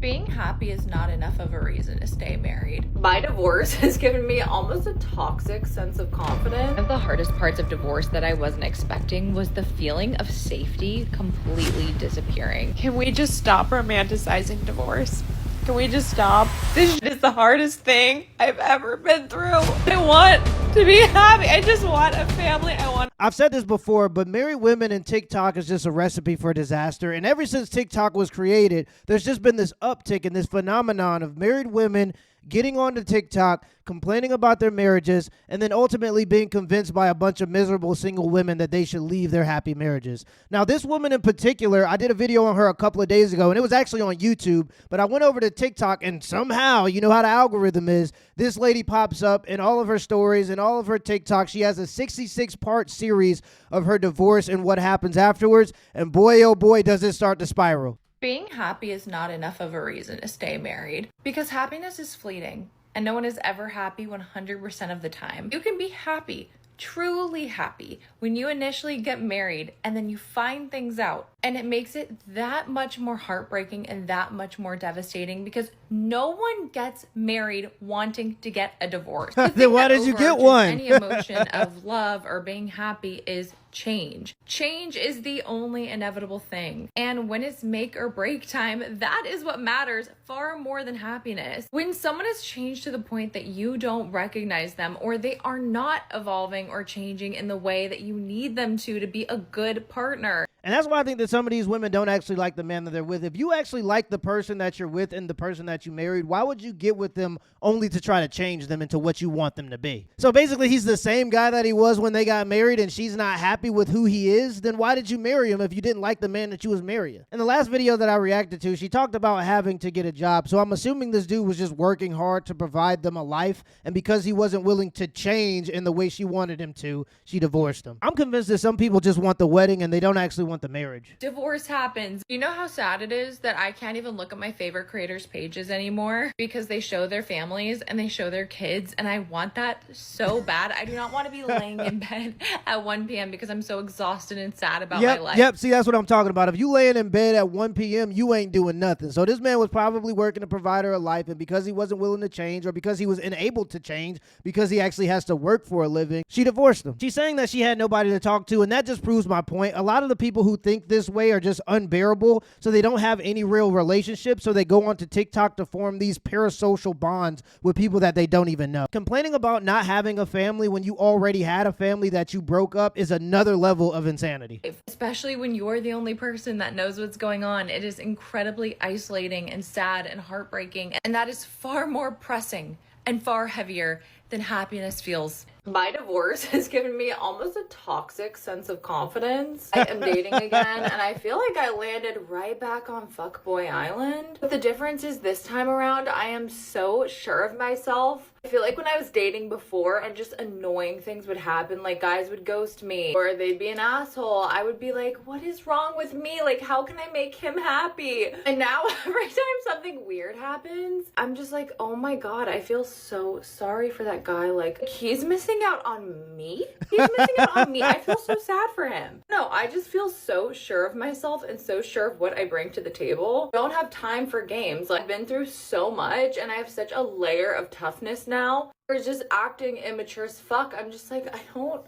Being happy is not enough of a reason to stay married. My divorce has given me almost a toxic sense of confidence. One of the hardest parts of divorce that I wasn't expecting was the feeling of safety completely disappearing. Can we just stop romanticizing divorce? Can we just stop? This shit is the hardest thing I've ever been through. I want to be happy. I just want a family. I've said this before, but married women and TikTok is just a recipe for disaster. And ever since TikTok was created, there's just been this uptick in this phenomenon of married women getting onto TikTok, complaining about their marriages, and then ultimately being convinced by a bunch of miserable single women that they should leave their happy marriages. Now, this woman in particular, I did a video on her a couple of days ago, and it was actually on YouTube, but I went over to TikTok, and somehow, you know how the algorithm is, this lady pops up in all of her stories and all of her TikToks. She has a 66-part series of her divorce and what happens afterwards, and boy, oh boy, does it start to spiral. Being happy is not enough of a reason to stay married because happiness is fleeting and no one is ever happy 100% of the time. You can be happy, truly happy, when you initially get married and then you find things out, and it makes it that much more heartbreaking and that much more devastating because no one gets married wanting to get a divorce. Then why did you get one? Any emotion of love or being happy is change. Change is the only inevitable thing. And when it's make or break time, that is what matters far more than happiness. When someone has changed to the point that you don't recognize them or they are not evolving or changing in the way that you need them to be a good partner. And that's why I think that some of these women don't actually like the man that they're with. If you actually like the person that you're with and the person that you married, why would you get with them only to try to change them into what you want them to be? So basically, he's the same guy that he was when they got married and she's not happy with who he is. Then why did you marry him if you didn't like the man that you was marrying? In the last video that I reacted to, she talked about having to get a job. So I'm assuming this dude was just working hard to provide them a life. And because he wasn't willing to change in the way she wanted him to, she divorced him. I'm convinced that some people just want the wedding and they don't actually want the marriage. Divorce happens. You know how sad it is that I can't even look at my favorite creators' pages anymore because they show their families and they show their kids, and I want that so bad. I do not want to be laying in bed at 1 p.m. because I'm so exhausted and sad about my life. Yep, see, that's what I'm talking about. If you laying in bed at 1 p.m., you ain't doing nothing. So this man was probably working to provide her a life, and because he wasn't willing to change or because he was unable to change because he actually has to work for a living, she divorced him. She's saying that she had nobody to talk to, and that just proves my point. A lot of the people who think this way are just unbearable, so they don't have any real relationships, so they go onto TikTok to form these parasocial bonds with people that they don't even know. Complaining about not having a family when you already had a family that you broke up is another level of insanity. Especially when you're the only person that knows what's going on. It is incredibly isolating and sad and heartbreaking, and that is far more pressing and far heavier than happiness feels. My divorce has given me almost a toxic sense of confidence. I am dating again, and I feel like I landed right back on Fuckboy Island. But the difference is this time around, I am so sure of myself. I feel like when I was dating before and just annoying things would happen, like guys would ghost me or they'd be an asshole, I would be like, what is wrong with me? Like, how can I make him happy? And now every time something weird happens, I'm just like, oh my God, I feel so sorry for that guy. Like, he's missing out on me? He's missing out on me. I feel so sad for him. No, I just feel so sure of myself and so sure of what I bring to the table. I don't have time for games. Like, I've been through so much and I have such a layer of toughness now. Or just acting immature as fuck. I'm just like,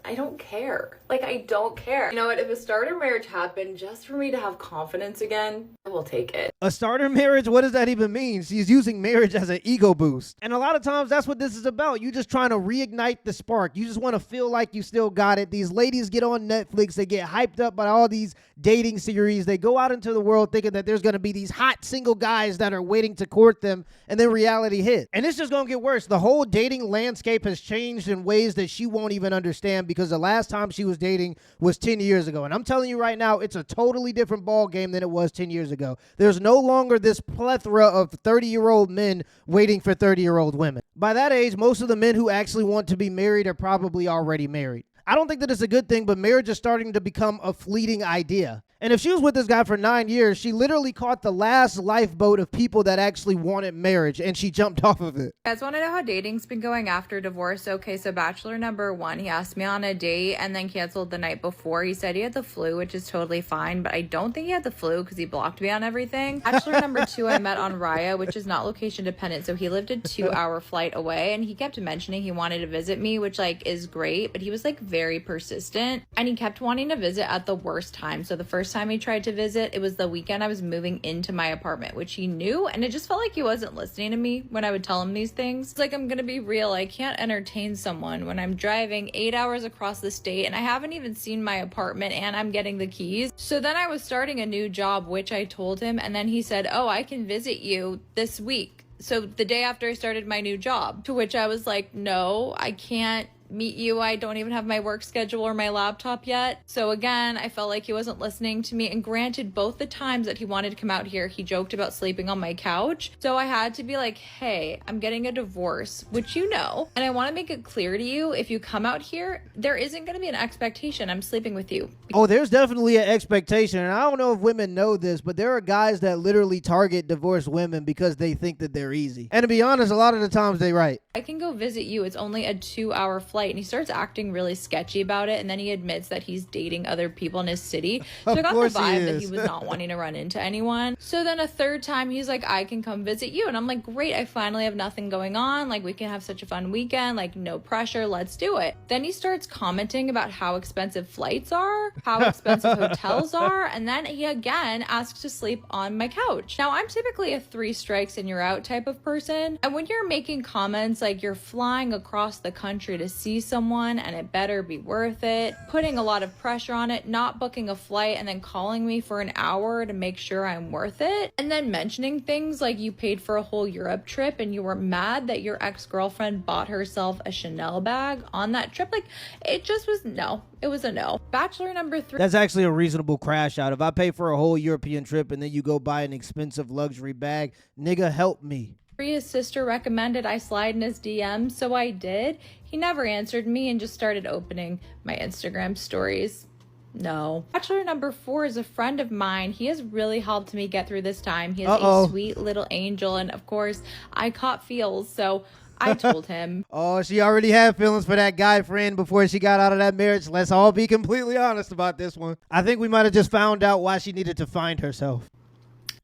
I don't care. Like, I don't care. You know what? If a starter marriage happened just for me to have confidence again, I will take it. A starter marriage? What does that even mean? She's using marriage as an ego boost. And a lot of times that's what this is about. You just trying to reignite the spark. You just want to feel like you still got it. These ladies get on Netflix. They get hyped up by all these dating series. They go out into the world thinking that there's going to be these hot single guys that are waiting to court them. And then reality hits. And it's just going to get worse. The whole dating landscape has changed in ways that she won't even understand because the last time she was dating was 10 years ago. And I'm telling you right now, it's a totally different ball game than it was 10 years ago. There's no longer this plethora of 30-year-old men waiting for 30-year-old women. By that age, most of the men who actually want to be married are probably already married. I don't think that it's a good thing, but marriage is starting to become a fleeting idea. And if she was with this guy for 9 years, she literally caught the last lifeboat of people that actually wanted marriage, and she jumped off of it. You guys want to know how dating's been going after divorce? Okay, so bachelor number 1, he asked me on a date and then canceled the night before. He said he had the flu, which is totally fine, but I don't think he had the flu because he blocked me on everything. Bachelor number 2, I met on Raya, which is not location dependent, so he lived a 2-hour flight away, and he kept mentioning he wanted to visit me, which like is great, but he was like very persistent, and he kept wanting to visit at the worst time. So the first time he tried to visit, it was the weekend I was moving into my apartment, which he knew, and it just felt like he wasn't listening to me when I would tell him these things. It's like, I'm gonna be real, I can't entertain someone when I'm driving 8 hours across the state and I haven't even seen my apartment and I'm getting the keys. So then I was starting a new job, which I told him, and then he said, oh, I can visit you this week. So the day after I started my new job, to which I was like, no, I can't meet you. I don't even have my work schedule or my laptop yet. So again, I felt like he wasn't listening to me. And granted, both the times that he wanted to come out here, he joked about sleeping on my couch. So I had to be like, hey, I'm getting a divorce, which you know, and I want to make it clear to you, if you come out here, there isn't going to be an expectation I'm sleeping with you. Oh, there's definitely an expectation. And I don't know if women know this, but there are guys that literally target divorced women because they think that they're easy. And to be honest, a lot of the times they're right. I can go visit you. It's only a 2-hour flight. And he starts acting really sketchy about it. And then he admits that he's dating other people in his city. So I got the vibe that he was not wanting to run into anyone. So then a third time, he's like, I can come visit you. And I'm like, great. I finally have nothing going on. Like, we can have such a fun weekend. Like, no pressure. Let's do it. Then he starts commenting about how expensive flights are, how expensive hotels are. And then he again asks to sleep on my couch. Now, I'm typically a 3 strikes and you're out type of person. And when you're making comments like you're flying across the country to see someone and it better be worth it, putting a lot of pressure on it, not booking a flight and then calling me for an hour to make sure I'm worth it, and then mentioning things like you paid for a whole Europe trip and you were mad that your ex-girlfriend bought herself a Chanel bag on that trip, like, it just was no. It was a no. Bachelor number 3. That's actually a reasonable crash out. If I pay for a whole European trip and then you go buy an expensive luxury bag, nigga, help me. His sister recommended I slide in his DMs, so I did. He never answered me and just started opening my Instagram stories. No. Bachelor number 4 is a friend of mine. He has really helped me get through this time. He is a sweet little angel, and of course, I caught feels, so I told him. Oh, she already had feelings for that guy friend before she got out of that marriage. Let's all be completely honest about this one. I think we might have just found out why she needed to find herself.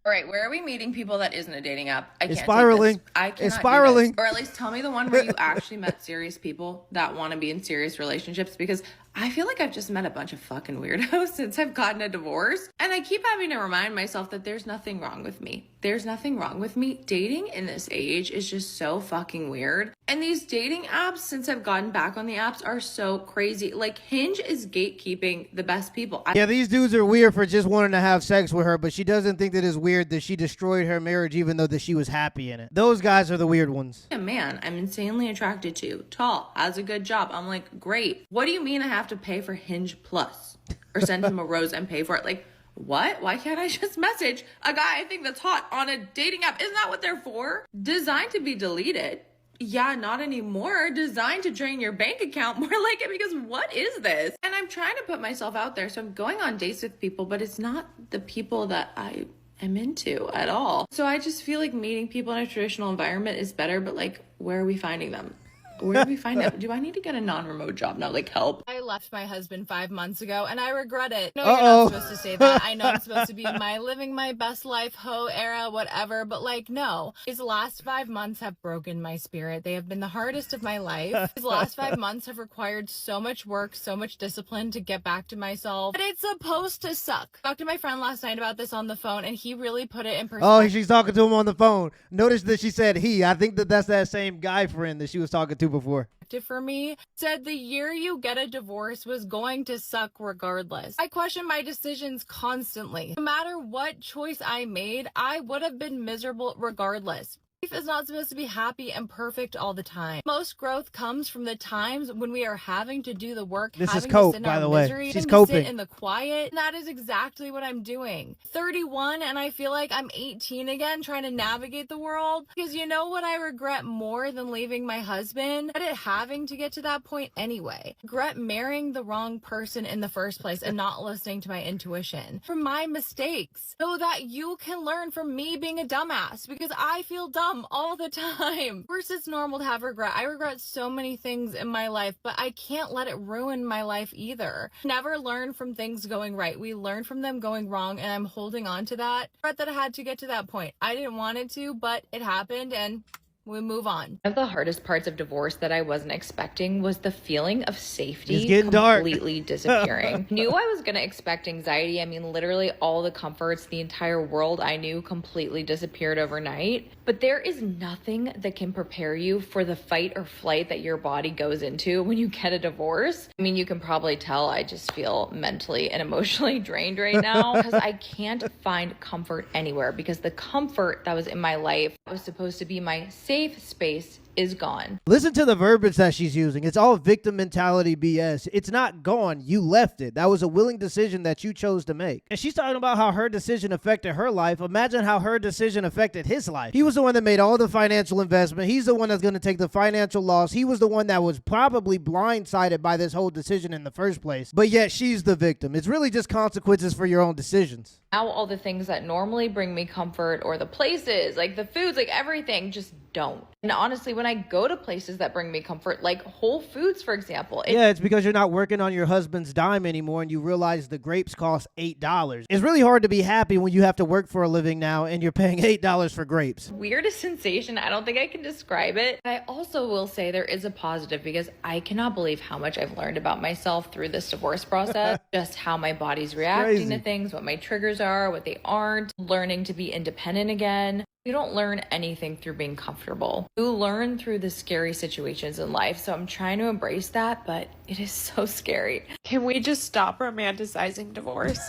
All right, where are we meeting people that isn't a dating app? I can't spiraling. Take this. I cannot It's spiraling. do this. Or at least tell me the one where you actually met serious people that want to be in serious relationships, because I feel like I've just met a bunch of fucking weirdos since I've gotten a divorce. And I keep having to remind myself that there's nothing wrong with me. There's nothing wrong with me. Dating in this age is just so fucking weird. And these dating apps, since I've gotten back on the apps, are so crazy. Like, Hinge is gatekeeping the best people. Yeah, these dudes are weird for just wanting to have sex with her, but she doesn't think that it's weird that she destroyed her marriage even though that she was happy in it. Those guys are the weird ones. A man I'm insanely attracted to, tall, has a good job. I'm like, great. What do you mean I have to pay for Hinge Plus or send him a rose and pay for it? Like, what? Why can't I just message a guy I think that's hot on a dating app? Isn't that what they're for? Designed to be deleted. Yeah, not anymore. Designed to drain your bank account. More like it, because what is this? And I'm trying to put myself out there. So I'm going on dates with people, but it's not the people that I am into at all. So I just feel like meeting people in a traditional environment is better, but like, where are we finding them? Where do we find it? Do I need to get a non-remote job now? Like, help. I left my husband 5 months ago and I regret it. No, you're not supposed to say that. I know I'm supposed to be in my living my best life, hoe era, whatever. But like, no. These last 5 months have broken my spirit. They have been the hardest of my life. These last 5 months have required so much work, so much discipline to get back to myself. But it's supposed to suck. I talked to my friend last night about this on the phone and he really put it in perspective. Oh, she's talking to him on the phone. Notice that she said he. I think that that's that same guy friend that she was talking to before. For me, said the year you get a divorce was going to suck regardless. I question my decisions constantly. No matter what choice I made, I would have been miserable regardless. Life is not supposed to be happy and perfect all the time. Most growth comes from the times when we are having to do the work, This is having cope, to sit in by our the way. misery, She's and coping. sit in the quiet. And that is exactly what I'm doing. 31, and I feel like I'm 18 again, trying to navigate the world. Because you know what I regret more than leaving my husband? It having to get to that point anyway. Regret marrying the wrong person in the first place and not listening to my intuition. From my mistakes. So that you can learn from me being a dumbass. Because I feel dumb all the time. Of course, it's normal to have regret. I regret so many things in my life, but I can't let it ruin my life either. Never learn from things going right. We learn from them going wrong, and I'm holding on to that. Regret that I had to get to that point. I didn't want it to, but it happened, and we move on. One of the hardest parts of divorce that I wasn't expecting was the feeling of safety It's getting dark. completely disappearing. Knew I was going to expect anxiety. I mean, literally all the comforts, the entire world I knew completely disappeared overnight. But there is nothing that can prepare you for the fight or flight that your body goes into when you get a divorce. I mean, you can probably tell I just feel mentally and emotionally drained right now because I can't find comfort anywhere, because the comfort that was in my life that was supposed to be my safe space is gone. Listen to the verbiage that she's using. It's all victim mentality BS. It's not gone. You left it. That was a willing decision that you chose to make. And she's talking about how her decision affected her life. Imagine how her decision affected his life. He was the one that made all the financial investment. He's the one that's going to take the financial loss. He was the one that was probably blindsided by this whole decision in the first place. But yet she's the victim. It's really just consequences for your own decisions. Now all the things that normally bring me comfort, or the places, like the foods, like everything, just don't. And honestly, when I go to places that bring me comfort, like Whole Foods, for example. It's because you're not working on your husband's dime anymore and you realize the grapes cost $8. It's really hard to be happy when you have to work for a living now and you're paying $8 for grapes. Weirdest sensation. I don't think I can describe it. I also will say there is a positive, because I cannot believe how much I've learned about myself through this divorce process. Just how my body's reacting to things, what my triggers are, what they aren't. Learning to be independent again. You don't learn anything through being comfortable. You learn through the scary situations in life. So I'm trying to embrace that, but it is so scary. Can we just stop romanticizing divorce?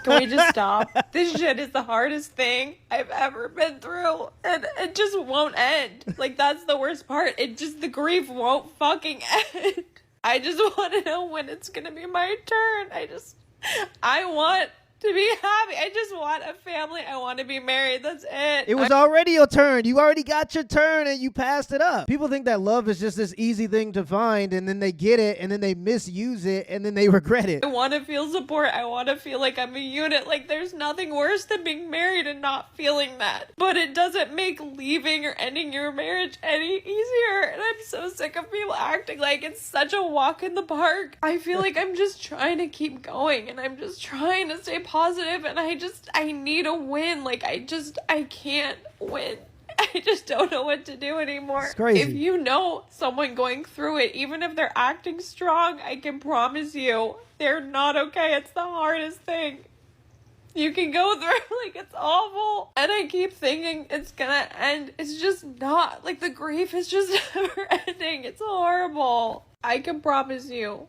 Can we just stop? This shit is the hardest thing I've ever been through, and it just won't end. Like, that's the worst part. The grief won't fucking end. I just want to know when it's gonna be my turn. I want to be happy. I just want a family. I want to be married. That's it. It was already your turn. You already got your turn and you passed it up. People think that love is just this easy thing to find, and then they get it and then they misuse it and then they regret it. I want to feel support. I want to feel like I'm a unit. Like, there's nothing worse than being married and not feeling that. But it doesn't make leaving or ending your marriage any easier. And I'm so sick of people acting like it's such a walk in the park. I feel like I'm just trying to keep going, and I'm just trying to stay positive, and I need a win. Like, I can't win. I just don't know what to do anymore. It's crazy. If you know someone going through it, even if they're acting strong, I can promise you they're not okay. It's the hardest thing you can go through. Like, it's awful. And I keep thinking it's gonna end. It's just not. Like, the grief is just never ending. It's horrible. I can promise you,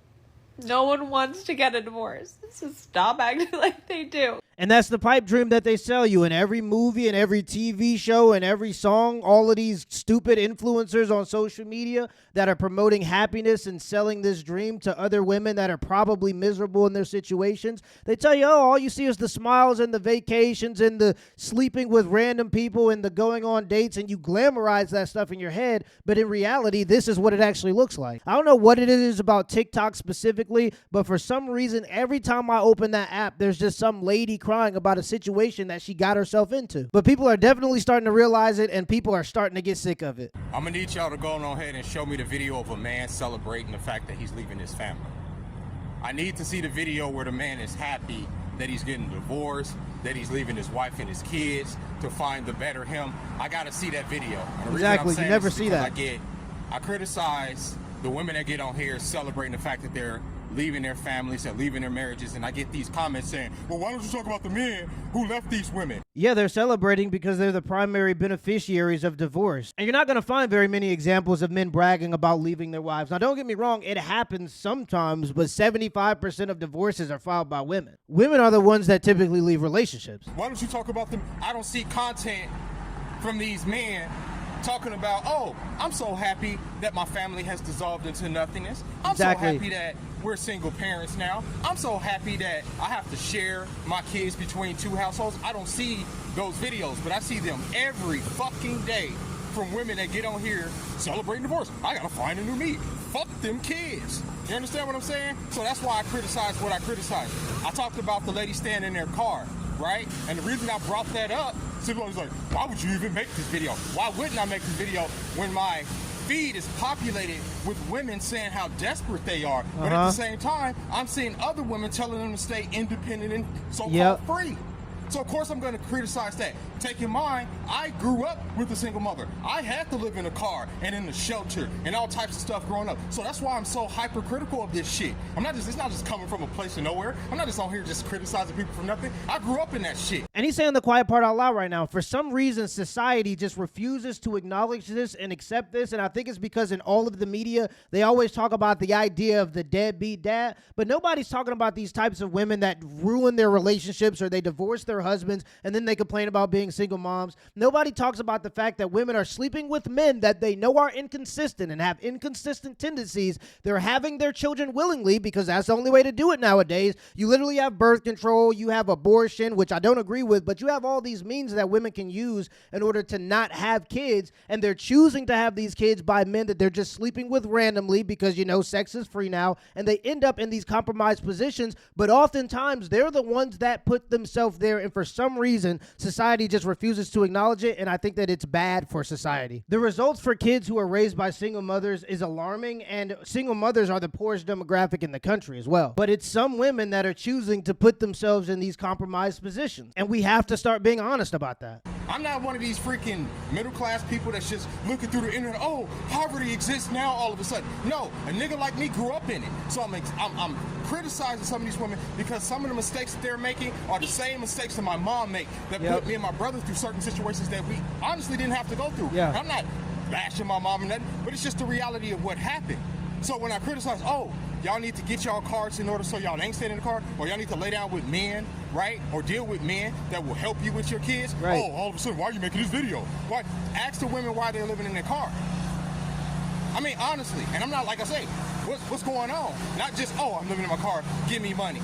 no one wants to get a divorce. So stop acting like they do. And that's the pipe dream that they sell you in every movie and every TV show and every song. All of these stupid influencers on social media that are promoting happiness and selling this dream to other women that are probably miserable in their situations. They tell you, oh, all you see is the smiles and the vacations and the sleeping with random people and the going on dates, and you glamorize that stuff in your head. But in reality, this is what it actually looks like. I don't know what it is about TikTok specifically, but for some reason, every time I open that app, there's just some lady crying about a situation that she got herself into. But people are definitely starting to realize it, and people are starting to get sick of it. I'm gonna need y'all to go on ahead and show me the video of a man celebrating the fact that he's leaving his family. I need to see the video where the man is happy that he's getting divorced, that he's leaving his wife and his kids to find the better him. I gotta see that video. And the reason Exactly, I'm saying you never this is see because that. I criticize the women that get on here celebrating the fact that they're leaving their families and leaving their marriages, and I get these comments saying, well, why don't you talk about the men who left these women? Yeah, they're celebrating because they're the primary beneficiaries of divorce. And you're not going to find very many examples of men bragging about leaving their wives. Now, don't get me wrong, it happens sometimes, but 75% of divorces are filed by women. Women are the ones that typically leave relationships. Why don't you talk about them? I don't see content from these men talking about, oh, I'm so happy that my family has dissolved into nothingness. I'm Exactly. so happy that we're single parents now. I'm so happy that I have to share my kids between two households. I don't see those videos, but I see them every fucking day from women that get on here celebrating divorce. I gotta find a new me. Fuck them kids. You understand what I'm saying? So that's why I criticize what I criticize. I talked about the lady standing in their car, right? And the reason I brought that up, someone was like, why would you even make this video? Why wouldn't I make this video when my feed is populated with women saying how desperate they are? But at the same time, I'm seeing other women telling them to stay independent and so-called free. So of course I'm going to criticize that. Take in mind, I grew up with a single mother. I had to live in a car and in a shelter and all types of stuff growing up. So that's why I'm so hypercritical of this shit. It's not just coming from a place of nowhere. I'm not just on here just criticizing people for nothing. I grew up in that shit. And he's saying the quiet part out loud right now. For some reason, society just refuses to acknowledge this and accept this. And I think it's because in all of the media, they always talk about the idea of the deadbeat dad. But nobody's talking about these types of women that ruin their relationships or they divorce their husbands and then they complain about being single moms. Nobody talks about the fact that women are sleeping with men that they know are inconsistent and have inconsistent tendencies. They're having their children willingly because that's the only way to do it nowadays. You literally have birth control, you have abortion, which I don't agree with, but you have all these means that women can use in order to not have kids, and they're choosing to have these kids by men that they're just sleeping with randomly because, sex is free now, and they end up in these compromised positions, but oftentimes they're the ones that put themselves there, and for some reason, society just refuses to acknowledge it, and I think that it's bad for society. The results for kids who are raised by single mothers is alarming, and single mothers are the poorest demographic in the country as well. But it's some women that are choosing to put themselves in these compromised positions, and we have to start being honest about that. I'm not one of these freaking middle-class people that's just looking through the internet, oh, poverty exists now all of a sudden. No, a nigga like me grew up in it. So I'm criticizing some of these women because some of the mistakes that they're making are the same mistakes that my mom made that put me and my brother through certain situations that we honestly didn't have to go through. I'm not bashing my mom or nothing, but it's just the reality of what happened. So when I criticize, oh, y'all need to get y'all cards in order so y'all ain't staying in the car, or y'all need to lay down with men, right? Or deal with men that will help you with your kids. Right. Oh, all of a sudden, why are you making this video? Why? Ask the women why they're living in their car. I mean, honestly, and I'm not, like I say, what's going on? Not just, oh, I'm living in my car, give me money.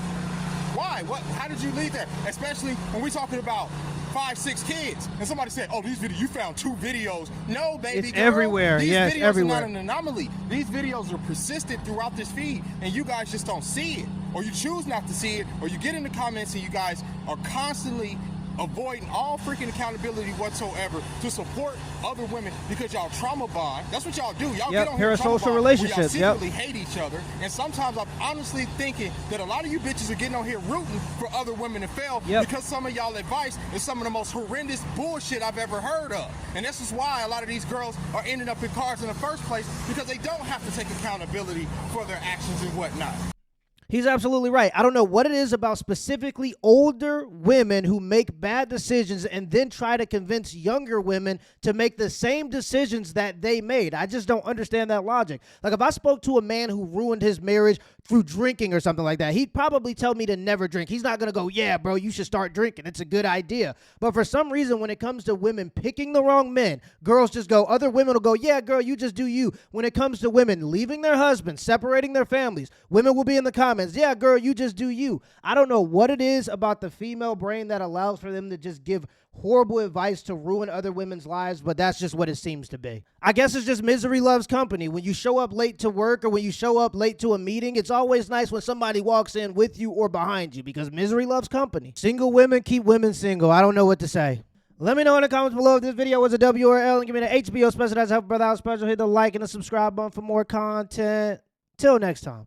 Why? What? How did you leave there? Especially when we're talking about 5, 6 kids, and somebody said, "Oh, these videos, you found 2 videos." No, baby, it's girl. everywhere. These yes, videos everywhere. are not an anomaly. These videos are persistent throughout this feed, and you guys just don't see it, or you choose not to see it, or you get in the comments and you guys are constantly avoiding all freaking accountability whatsoever to support other women because y'all trauma bond. That's what y'all do. Y'all get on here and trauma parasocial bond relationships. where y'all secretly hate each other. And sometimes I'm honestly thinking that a lot of you bitches are getting on here rooting for other women to fail because some of y'all advice is some of the most horrendous bullshit I've ever heard of. And this is why a lot of these girls are ending up in cars in the first place, because they don't have to take accountability for their actions and whatnot. He's absolutely right. I don't know what it is about specifically older women who make bad decisions and then try to convince younger women to make the same decisions that they made. I just don't understand that logic. Like, if I spoke to a man who ruined his marriage through drinking or something like that, he'd probably tell me to never drink. He's not going to go, yeah, bro, you should start drinking. It's a good idea. But for some reason, when it comes to women picking the wrong men, girls just go, other women will go, yeah, girl, you just do you. When it comes to women leaving their husbands, separating their families, women will be in the comments, yeah, girl, you just do you. I don't know what it is about the female brain that allows for them to just give horrible advice to ruin other women's lives, but that's just what it seems to be. I guess it's just misery loves company. When you show up late to work or when you show up late to a meeting, it's always nice when somebody walks in with you or behind you, because misery loves company. Single women keep women single. I don't know what to say. Let me know in the comments below if this video was a W or L, and give me the HBO special. That's Help Brother Out special. Hit the like and the subscribe button for more content. Till next time.